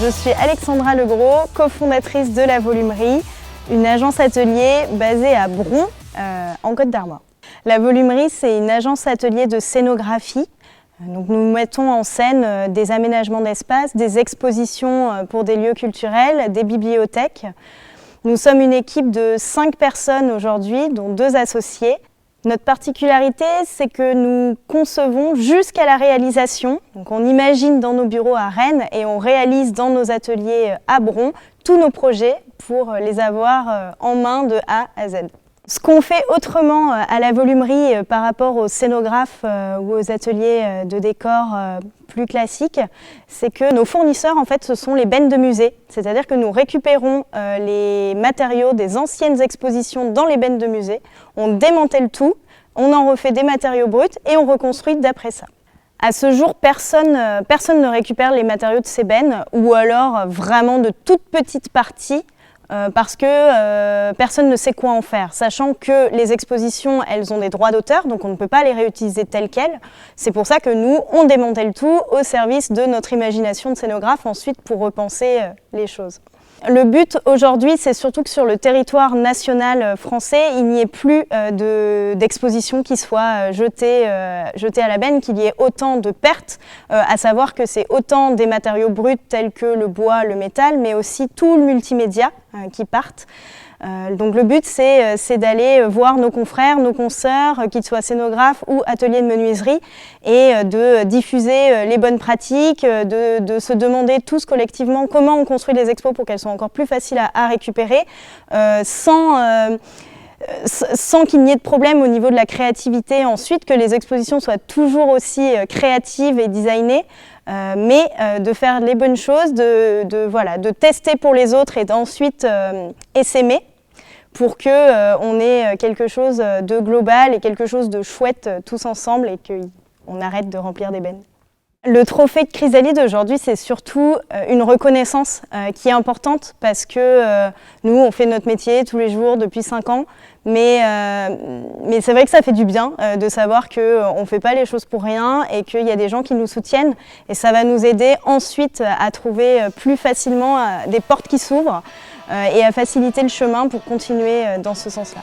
Je suis Alexandra Legros, cofondatrice de La Volumerie, une agence atelier basée à Bron, en Côte d'Armor. La Volumerie, c'est une agence atelier de scénographie. Donc nous mettons en scène des aménagements d'espace, des expositions pour des lieux culturels, des bibliothèques. Nous sommes une équipe de 5 personnes aujourd'hui, dont 2 associés. Notre particularité, c'est que nous concevons jusqu'à la réalisation. Donc on imagine dans nos bureaux à Rennes et on réalise dans nos ateliers à Bron tous nos projets pour les avoir en main de A à Z. Ce qu'on fait autrement à la Volumerie par rapport aux scénographes ou aux ateliers de décor plus classiques, c'est que nos fournisseurs, en fait, ce sont les bennes de musée. C'est-à-dire que nous récupérons les matériaux des anciennes expositions dans les bennes de musée, on démantèle tout, on en refait des matériaux bruts et on reconstruit d'après ça. À ce jour, personne ne récupère les matériaux de ces bennes, ou alors vraiment de toutes petites parties, parce que personne ne sait quoi en faire, sachant que les expositions, elles ont des droits d'auteur, donc on ne peut pas les réutiliser telles quelles. C'est pour ça que nous, on démantèle tout au service de notre imagination de scénographe ensuite pour repenser les choses. Le but aujourd'hui, c'est surtout que sur le territoire national français, il n'y ait plus d'expositions qui soient jetées à la benne, qu'il y ait autant de pertes, à savoir que c'est autant des matériaux bruts tels que le bois, le métal, mais aussi tout le multimédia qui partent. Donc le but, c'est d'aller voir nos confrères, nos consoeurs, qu'ils soient scénographes ou ateliers de menuiserie, et de diffuser les bonnes pratiques, de se demander tous collectivement comment on construit les expos pour qu'elles soient encore plus faciles à récupérer, sans qu'il n'y ait de problème au niveau de la créativité ensuite, que les expositions soient toujours aussi créatives et designées, mais de faire les bonnes choses, de tester pour les autres et d'ensuite essaimer pour qu'on ait quelque chose de global et quelque chose de chouette tous ensemble et qu'on arrête de remplir des bennes. Le trophée de Chrysalide aujourd'hui, c'est surtout une reconnaissance qui est importante parce que nous, on fait notre métier tous les jours depuis 5 ans, mais c'est vrai que ça fait du bien de savoir qu'on ne fait pas les choses pour rien et qu'il y a des gens qui nous soutiennent, et ça va nous aider ensuite à trouver plus facilement des portes qui s'ouvrent et à faciliter le chemin pour continuer dans ce sens-là.